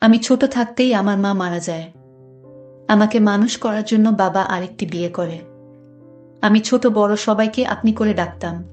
আমি ছোট থাকতেই আমার মা মারা যায়। আমাকে মানুষ করার জন্য বাবা আরেকটি বিয়ে করে। আমি ছোট বড় সবাইকে আপনি করে ডাকতাম।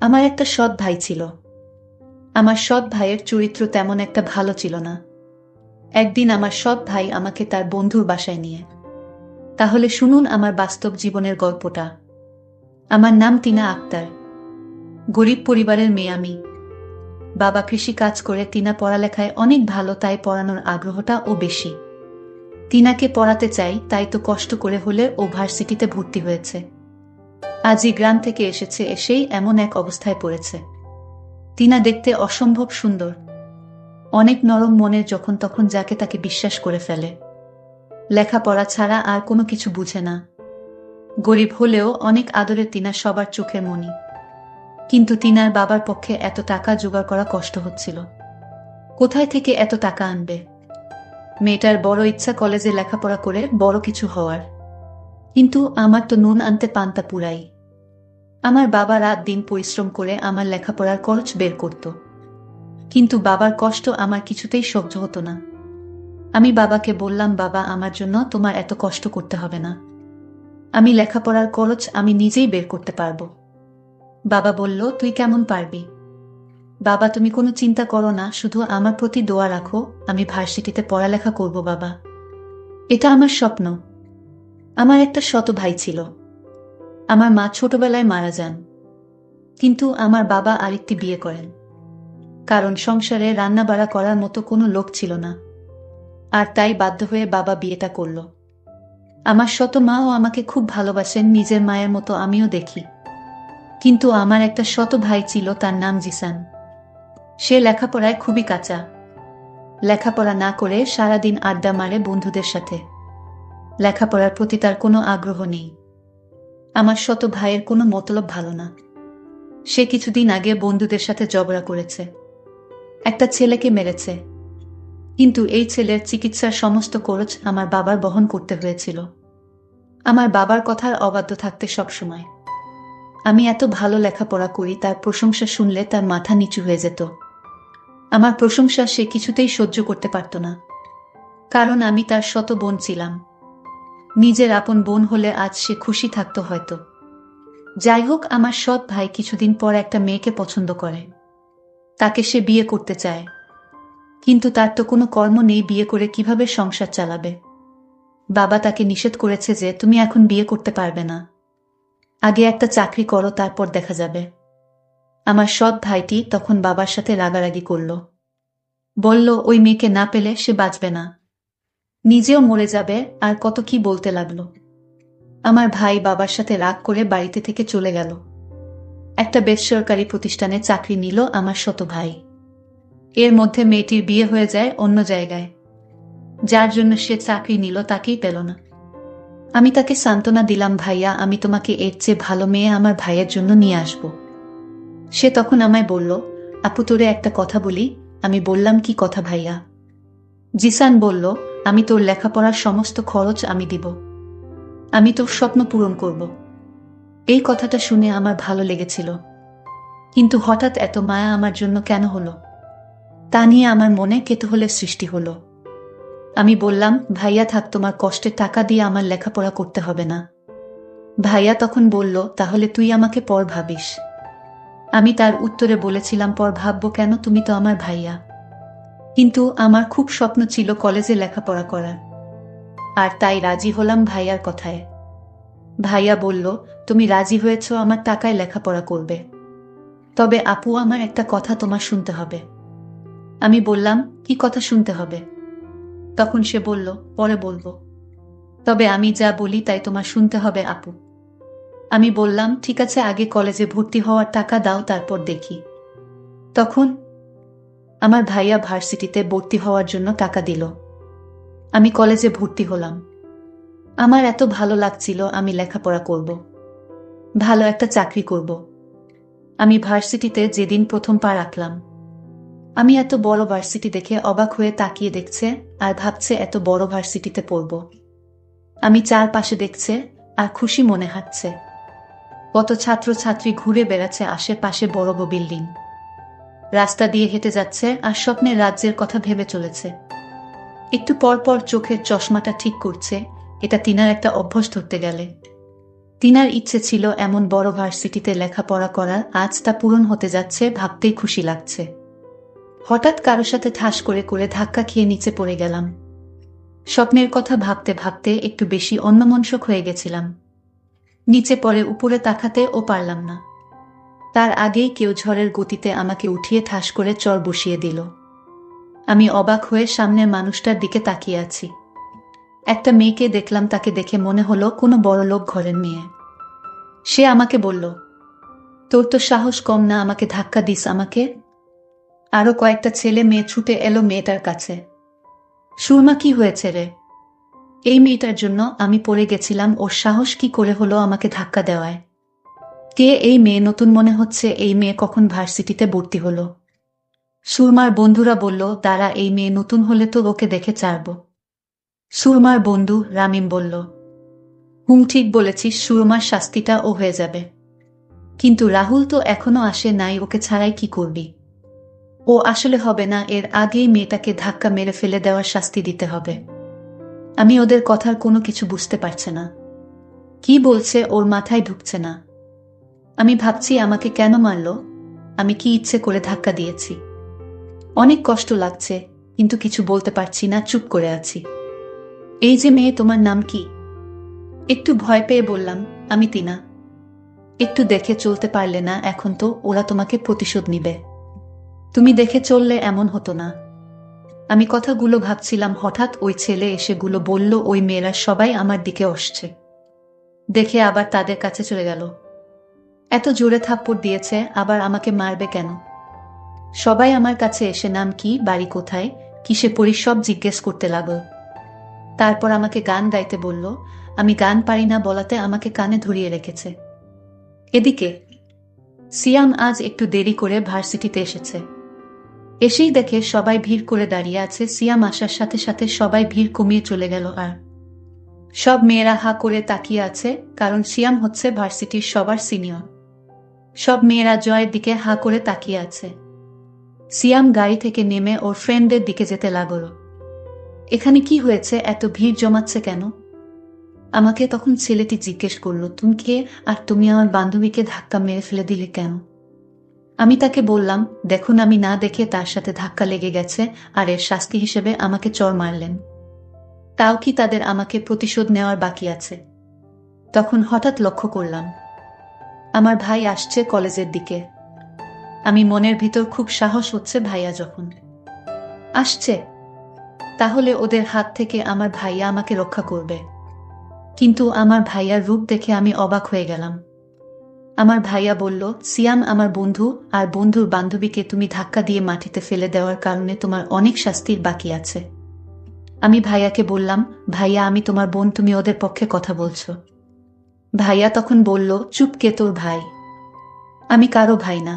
আমার একটা সৎ ভাই ছিল। আমার সৎ ভাইয়ের চরিত্র তেমন একটা ভালো ছিল না। একদিন আমার সৎ ভাই আমাকে তার বন্ধুর বাসায় নিয়ে। তাহলে শুনুন আমার বাস্তব জীবনের গল্পটা। আমার নাম টিনা আক্তার। গরিব পরিবারের মেয়ে আমি। বাবা কৃষি কাজ করে, টিনা পড়ালেখায় অনেক ভালো, তাই পড়ানোর আগ্রহটা ও বেশি। টিনাকে পড়াতে চাই, তাই তো কষ্ট করে হলে ও ভার্সিটিতে ভর্তি হয়েছে। আজই গ্রাম থেকে এসেছে, এসেই এমন এক অবস্থায় পড়েছে। টিনা দেখতে অসম্ভব সুন্দর, অনেক নরম মনের, যখন তখন যাকে তাকে বিশ্বাস করে ফেলে। লেখাপড়া ছাড়া আর কোনো কিছু বুঝে না। গরিব হলেও অনেক আদরের টিনা সবার চোখের মণি। কিন্তু টিনার বাবার পক্ষে এত টাকা জোগাড় করা কষ্ট হচ্ছিল। কোথায় থেকে এত টাকা আনবে? মেয়েটার বড় ইচ্ছা কলেজে লেখাপড়া করে বড় কিছু হওয়ার। কিন্তু আমার তো নুন আনতে পান্তা পুরাই। আমার বাবা রাত দিন পরিশ্রম করে আমার লেখাপড়ার খরচ বের করত। কিন্তু বাবার কষ্ট আমার কিছুতেই সহ্য হতো না। আমি বাবাকে বললাম, বাবা, আমার জন্য তোমার এত কষ্ট করতে হবে না। আমি লেখাপড়ার খরচ আমি নিজেই বের করতে পারবো। বাবা বলল, তুই কেমন পারবি? বাবা, তুমি কোনো চিন্তা করো না, শুধু আমার প্রতি দোয়া রাখো, আমি ভার্সিটিতে পড়ালেখা করব বাবা। এটা আমার স্বপ্ন। আমার একটা ছোট ভাই ছিল। আমার মা ছোটবেলায় মারা যান। কিন্তু আমার বাবা আরেকটি বিয়ে করেন। কারণ সংসারে রান্নাবাড়া করার মতো কোনো লোক ছিল না। আর তাই বাধ্য হয়ে বাবা বিয়েটা করল। আমার ছোট মাও আমাকে খুব ভালোবাসেন, নিজের মায়ের মতো আমিও দেখি। কিন্তু আমার একটা ছোট ভাই ছিল, তার নাম জিসান। সে লেখাপড়ায় খুবই কাঁচা। লেখাপড়া না করে সারাদিন আড্ডা মারে বন্ধুদের সাথে। লেখাপড়ার প্রতি তার কোনো আগ্রহ নেই। আমার ছোট ভাইয়ের কোনো মতলব ভালো না। সে কিছুদিন আগে বন্ধুদের সাথে ঝগড়া করেছে, একটা ছেলেকে মেরেছে। কিন্তু এই ছেলের চিকিৎসার সমস্ত খরচ আমার বাবার বহন করতে হয়েছিল। আমার বাবার কথার অবাধ্য থাকতে সবসময়। আমি এত ভালো লেখাপড়া করি, তার প্রশংসা শুনলে তার মাথা নিচু হয়ে যেত। আমার প্রশংসা সে কিছুতেই সহ্য করতে পারত না। কারণ আমি তার ছোট বোন ছিলাম। নিজের আপন বোন হলে আজ সে খুশি থাকতো হয়তো। যাই হোক, আমার সৎ ভাই কিছুদিন পর একটা মেয়েকে পছন্দ করে। তাকে সে বিয়ে করতে চায়। কিন্তু তার তো কোনো কর্ম নেই, বিয়ে করে কিভাবে সংসার চালাবে? বাবা তাকে নিষেধ করেছে যে, তুমি এখন বিয়ে করতে পারবে না, আগে একটা চাকরি করো, তারপর দেখা যাবে। আমার সৎ ভাইটি তখন বাবার সাথে রাগারাগি করল। বলল, ওই মেয়েকে না পেলে সে বাঁচবে না, নিজেও মরে যাবে, আর কত কি বলতে লাগলো। আমার ভাই বাবার সাথে রাগ করে বাড়িতে থেকে চলে গেল। একটা বেসরকারি প্রতিষ্ঠানে চাকরি নিল আমার ছোট ভাই। এর মধ্যে মেয়েটির বিয়ে হয়ে যায় অন্য জায়গায়। যার জন্য সে চাকরি নিল তাকেই পেল না। আমি তাকে সান্ত্বনা দিলাম, ভাইয়া, আমি তোমাকে এর চেয়ে ভালো মেয়ে আমার ভাইয়ের জন্য নিয়ে আসব। সে তখন আমায় বলল, আপু, তোরে একটা কথা বলি। আমি বললাম, কি কথা ভাইয়া? জিসান বলল, আমি তোর লেখাপড়ার সমস্ত খরচ আমি দিব। আমি তোর স্বপ্ন পূরণ করব। এই কথাটা শুনে আমার ভালো লেগেছিল। কিন্তু হঠাৎ এত মায়া আমার জন্য কেন হলো, তা নিয়ে আমার মনে কৌতূহলের সৃষ্টি হলো। আমি বললাম, ভাইয়া থাক, তোমার কষ্টের টাকা দিয়ে আমার লেখাপড়া করতে হবে না। ভাইয়া তখন বলল, তাহলে তুই আমাকে পর ভাবিস। আমি তার উত্তরে বলেছিলাম, পর ভাববো কেন, তুমি তো আমার ভাইয়া। কিন্তু আমার খুব স্বপ্ন ছিল কলেজে লেখাপড়া করার। আর তাই রাজি হলাম ভাইয়ার কথায়। ভাইয়া বলল, তুমি রাজি হয়েছ, আমার টাকায় লেখাপড়া করবে। তবে আপু, আমার একটা কথা তোমার শুনতে হবে। আমি বললাম, কি কথা শুনতে হবে? তখন সে বলল, পরে বলবো। তবে আমি যা বলি তাই তোমার শুনতে হবে আপু। আমি বললাম, ঠিক আছে, আগে কলেজে ভর্তি হওয়ার টাকা দাও, তারপর দেখি। তখন আমার ভাইয়া ভার্সিটিতে ভর্তি হওয়ার জন্য টাকা দিল। আমি কলেজে ভর্তি হলাম। আমার এত ভালো লাগছিল, আমি লেখাপড়া করব, ভালো একটা চাকরি করব। আমি ভার্সিটিতে যেদিন প্রথম পা রাখলাম, আমি এত বড় ভার্সিটি দেখে অবাক হয়ে তাকিয়ে দেখছে, আর ভাবছে এত বড় ভার্সিটিতে পড়ব। আমি চারপাশে দেখছে আর খুশি মনে হাঁটছে। কত ছাত্রছাত্রী ঘুরে বেড়াচ্ছে আশেপাশে, বড় বড় বিল্ডিং। রাস্তা দিয়ে হেঁটে যাচ্ছে আর স্বপ্নের রাজ্যের কথা ভেবে চলেছে। একটু পর পর চোখের চশমাটা ঠিক করছে, এটা তিনার একটা অভ্যাস ধরতে গেলে। তিনার ইচ্ছে ছিল এমন বড় ভার্সিটিতে লেখাপড়া করার, আজ তা পূরণ হতে যাচ্ছে, ভাবতেই খুশি লাগছে। হঠাৎ কারো সাথে ঠাস করে করে ধাক্কা খেয়ে নিচে পড়ে গেলাম। স্বপ্নের কথা ভাবতে ভাবতে একটু বেশি অন্যমনস্ক হয়ে গেছিলাম। নিচে পড়ে উপরে তাকাতেও পারলাম না। তার আগেই কেউ ঝড়ের গতিতে আমাকে উঠিয়ে ঠাস করে চর বসিয়ে দিল। আমি অবাক হয়ে সামনের মানুষটার দিকে তাকিয়ে আছি। একটা মেয়েকে দেখলাম, তাকে দেখে মনে হলো কোনো বড়লোক ঘরের মেয়ে। সে আমাকে বলল, তোর তো সাহস কম না, আমাকে ধাক্কা দিস আমাকে। আরো কয়েকটা ছেলে মেয়ে ছুটে এলো মেয়েটার কাছে। সুরমা, কি হয়েছে রে? এই মেয়েটার জন্য আমি পড়ে গেছিলাম, ওর সাহস কি করে হলো আমাকে ধাক্কা দেওয়ায়? কে এই মেয়ে? নতুন মনে হচ্ছে। এই মেয়ে কখন ভার্সিটিতে ভর্তি হলো? সুরমার বন্ধুরা বলল, দাঁড়া, এই মেয়ে নতুন হলে তো ওকে দেখে ছাড়ব। সুরমার বন্ধু রামিম বলল, ঠিক বলেছিস, সুরমার শাস্তিটা ও হয়ে যাবে। কিন্তু রাহুল তো এখনো আসে নাই, ওকে ছাড়াই কি করবি? ও আসলে হবে না, এর আগেই মেয়েটাকে ধাক্কা মেরে ফেলে দেওয়ার শাস্তি দিতে হবে। আমি ওদের কথার কোনো কিছু বুঝতে পারছে না। কি বলছে ওর মাথায় ঢুকছে না। আমি ভাবছি আমাকে কেন মারল? আমি কি ইচ্ছে করে ধাক্কা দিয়েছি? অনেক কষ্ট লাগছে, কিন্তু কিছু বলতে পারছি না, চুপ করে আছি। এই যে মেয়ে, তোমার নাম কি? একটু ভয় পেয়ে বললাম, আমি তিনা। একটু দেখে চলতে পারলে না? এখন তো ওরা তোমাকে প্রতিশোধ নিবে। তুমি দেখে চললে এমন হতো না। আমি কথাগুলো ভাবছিলাম, হঠাৎ ওই ছেলে এসেগুলো বলল, ওই মেয়েরা সবাই আমার দিকে আসছে। দেখে আবার তাদের কাছে চলে গেল। এত জোরে থাপ্পড় দিয়েছে, আবার আমাকে মারবে কেন? সবাই আমার কাছে এসে নাম কি, বাড়ি কোথায়, কিসে পড়ি সব জিজ্ঞেস করতে লাগল। তারপর আমাকে গান গাইতে বলল। আমি গান পারি না বলাতে আমাকে কানে ধরিয়ে রেখেছে। এদিকে সিয়াম আজ একটু দেরি করে ভার্সিটিতে এসেছে। এসেই দেখে সবাই ভিড় করে দাঁড়িয়ে আছে। সিয়াম আসার সাথে সাথে সবাই ভিড় কমিয়ে চলে গেল, আর সব মেয়েরা হা করে তাকিয়ে আছে, কারণ সিয়াম হচ্ছে ভার্সিটির সবার সিনিয়র। সব মেয়েরা জয়ের দিকে হা করে তাকিয়ে আছে। সিয়াম গাড়ি থেকে নেমে ওর ফ্রেন্ডদের দিকে যেতে লাগল। এখানে কি হয়েছে, এত ভিড় জমাচ্ছে কেন? আমাকে তখন ছেলেটি জিজ্ঞেস করল, তুমি কে, আর তুমি আমার বান্ধবীকে ধাক্কা মেরে ফেলে দিলে কেন? আমি তাকে বললাম, দেখুন, আমি না দেখে তার সাথে ধাক্কা লেগে গেছে, আর এর শাস্তি হিসেবে আমাকে চড় মারলেন। তাও কি তাদের আমাকে প্রতিশোধ নেওয়ার বাকি আছে? তখন হঠাৎ লক্ষ্য করলাম আমার ভাই আসছে কলেজের দিকে। আমি মনের ভিতর খুব সাহস হচ্ছে, ভাইয়া যখন আসছে, তাহলে ওদের হাত থেকে আমার ভাইয়া আমাকে রক্ষা করবে। কিন্তু আমার ভাইয়ার রূপ দেখে আমি অবাক হয়ে গেলাম। আমার ভাইয়া বলল, সিয়াম আমার বন্ধু, আর বন্ধুর বান্ধবীকে তুমি ধাক্কা দিয়ে মাটিতে ফেলে দেওয়ার কারণে তোমার অনেক শাস্তির বাকি আছে। আমি ভাইয়াকে বললাম, ভাইয়া আমি তোমার বোন, তুমি ওদের পক্ষে কথা বলছো। ভাইয়া তখন বলল, চুপ, কে তোর ভাই? আমি কারো ভাই না।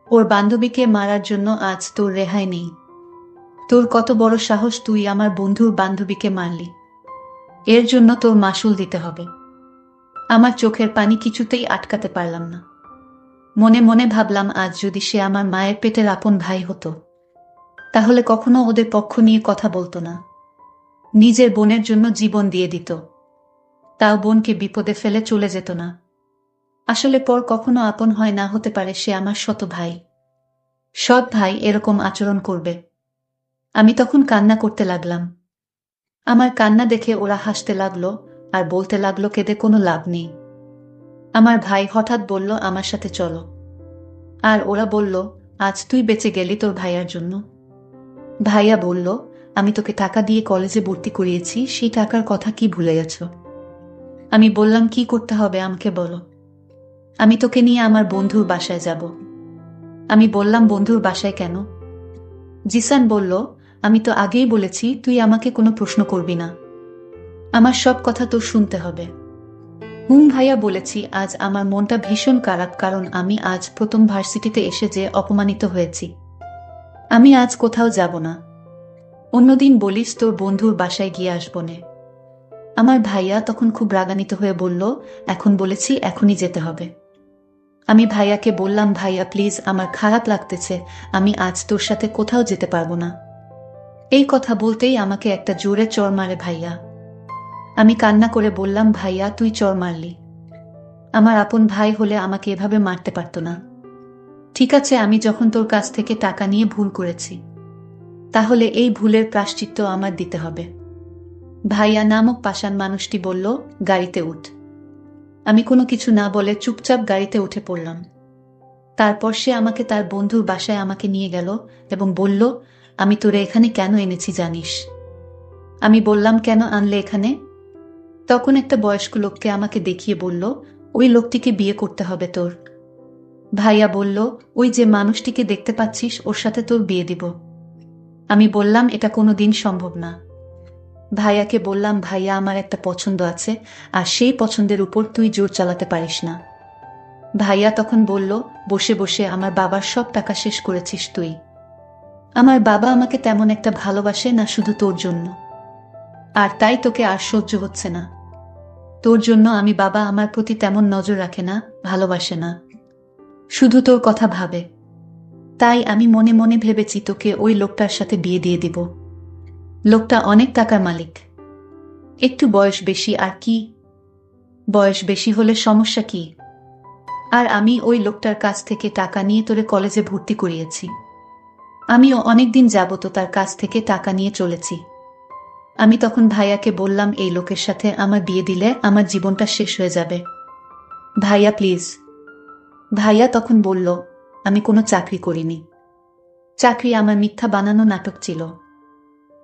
ওর বান্ধবীকে মারার জন্য আজ তোর রেহাই নেই। তোর কত বড় সাহস, তুই আমার বন্ধুর বান্ধবীকে মারলি। এর জন্য তোর মাসুল দিতে হবে। আমার চোখের পানি কিছুতেই আটকাতে পারলাম না। মনে মনে ভাবলাম, আজ যদি সে আমার মায়ের পেটের আপন ভাই হতো, তাহলে কখনো ওদের পক্ষ নিয়ে কথা বলতো না। নিজের বোনের জন্য জীবন দিয়ে দিত, তাও বোনকে বিপদে ফেলে চলে যেত না। আসলে পর কখনো আপন হয় না, হতে পারে সে আমার শত ভাই। সৎ ভাই এরকম আচরণ করবে? আমি তখন কান্না করতে লাগলাম। আমার কান্না দেখে ওরা হাসতে লাগলো, আর বলতে লাগলো, কেঁদে কোনো লাভ নেই। আমার ভাই হঠাৎ বলল, আমার সাথে চলো। আর ওরা বলল, আজ তুই বেঁচে গেলি তোর ভাইয়ার জন্য। ভাইয়া বলল, আমি তোকে টাকা দিয়ে কলেজে ভর্তি করিয়েছি, সেই টাকার কথা কি ভুলে গেছ? আমি বললাম, কি করতে হবে আমাকে বলো। আমি তোকে নিয়ে আমার বন্ধুর বাসায় যাব। আমি বললাম, বন্ধুর বাসায় কেন? জিসান বলল, আমি তো আগেই বলেছি তুই আমাকে কোনো প্রশ্ন করবি না। আমার সব কথা তোর শুনতে হবে। ভাইয়া বলেছি, আজ আমার মনটা ভীষণ খারাপ, কারণ আমি আজ প্রথম ভার্সিটিতে এসে যে অপমানিত হয়েছি। আমি আজ কোথাও যাব না। অন্যদিন বলিস তোর বন্ধুর বাসায় গিয়ে আসবনে। আমার ভাইয়া তখন খুব রাগান্বিত হয়ে বলল, এখন বলেছি, এখনই যেতে হবে। আমি ভাইয়াকে বললাম, ভাইয়া প্লিজ, আমার খারাপ লাগতেছে, আমি আজ তোর সাথে কোথাও যেতে পারবো না। এই কথা বলতেই আমাকে একটা জোরে চড় মারে ভাইয়া। আমি কান্না করে বললাম, ভাইয়া তুই চড় মারলি? আমার আপন ভাই হলে আমাকে এভাবে মারতে পারত না। ঠিক আছে, আমি যখন তোর কাছ থেকে টাকা নিয়ে ভুল করেছি, তাহলে এই ভুলের প্রায়শ্চিত্ত আমার দিতে হবে। ভাইয়া নামক পাষাণ মানুষটি বলল, গাড়িতে উঠ। আমি কোনো কিছু না বলে চুপচাপ গাড়িতে উঠে পড়লাম। তারপর সে আমাকে তার বন্ধুর বাসায় আমাকে নিয়ে গেল এবং বলল, আমি তোরে এখানে কেন এনেছি জানিস? আমি বললাম, কেন আনলে এখানে? তখন একটা বয়স্ক লোককে আমাকে দেখিয়ে বলল, ওই লোকটিকে বিয়ে করতে হবে তোর। ভাইয়া বলল, ওই যে মানুষটিকে দেখতে পাচ্ছিস, ওর সাথে তোর বিয়ে দিব। আমি বললাম, এটা কোনো দিন সম্ভব না। ভাইয়াকে বললাম, ভাইয়া আমার একটা পছন্দ আছে, আর সেই পছন্দের উপর তুই জোর চালাতে পারিস না। ভাইয়া তখন বলল, বসে বসে আমার বাবার সব টাকা শেষ করেছিস তুই। আমার বাবা আমাকে তেমন একটা ভালোবাসে না, শুধু তোর জন্য। আর তাই তোকে আর সহ্য হচ্ছে না। তোর জন্য আমি বাবা আমার প্রতি তেমন নজর রাখে না, ভালোবাসে না, শুধু তোর কথা ভাবে। তাই আমি মনে মনে ভেবেছি তোকে ওই লোকটার সাথে বিয়ে দিয়ে দিব। লোকটা অনেক টাকার মালিক। একটু বয়স বেশি, আর কি? বয়স বেশি হলে সমস্যা কি? আর আমি ওই লোকটার কাছ থেকে টাকা নিয়ে তোরে কলেজে ভর্তি করিয়েছি। আমিও অনেকদিন যাবত তার কাছ থেকে টাকা নিয়ে চলেছি। আমি তখন ভাইয়াকে বললাম, এই লোকের সাথে আমার বিয়ে দিলে আমার জীবনটা শেষ হয়ে যাবে। ভাইয়া প্লিজ। ভাইয়া তখন বলল, আমি কোনো চাকরি করিনি। চাকরি আমার মিথ্যা বানানো নাটক ছিল।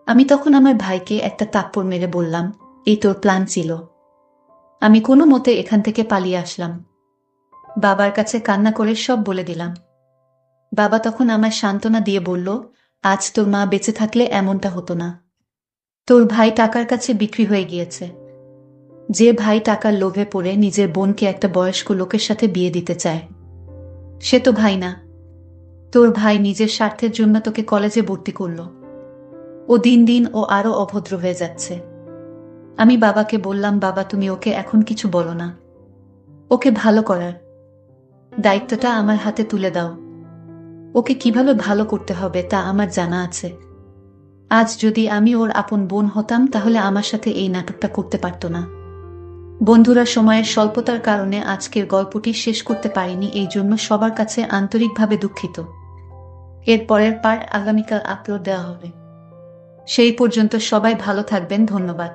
আমি তখন আমার ভাইকে একটা থাপ্পড় মেরে বললাম, এই তোর প্ল্যান ছিল। আমি কোনো মতে এখান থেকে পালিয়ে আসলাম। বাবার কাছে কান্না করে সব বলে দিলাম। বাবা তখন আমায় সান্ত্বনা দিয়ে বলল, আজ তোর মা বেঁচে থাকলে এমনটা হতো না। তোর ভাই টাকার কাছে বিক্রি হয়ে গিয়েছে। যে ভাই টাকার লোভে পড়ে নিজের বোনকে একটা বয়স্ক লোকের সাথে বিয়ে দিতে চায়, সে তো ভাই না। তোর ভাই নিজের স্বার্থের জন্য তোকে কলেজে ভর্তি করলো। ও দিন দিন ও আরো অভদ্র হয়ে যাচ্ছে। আমি বাবাকে বললাম, বাবা তুমি ওকে এখন কিছু বলো না। ওকে ভালো করার দায়িত্বটা আমার হাতে তুলে দাও। ওকে কিভাবে ভালো করতে হবে তা আমার জানা আছে। আজ যদি আমি ওর আপন বোন হতাম, তাহলে আমার সাথে এই নাটকটা করতে পারত না। বন্ধুরা, সময়ের স্বল্পতার কারণে আজকের গল্পটি শেষ করতে পারিনি, এই জন্য সবার কাছে আন্তরিকভাবে দুঃখিত। এর পরের পার্ট আগামীকাল আপলোড দেওয়া হবে। সেই পর্যন্ত সবাই ভালো থাকবেন। ধন্যবাদ।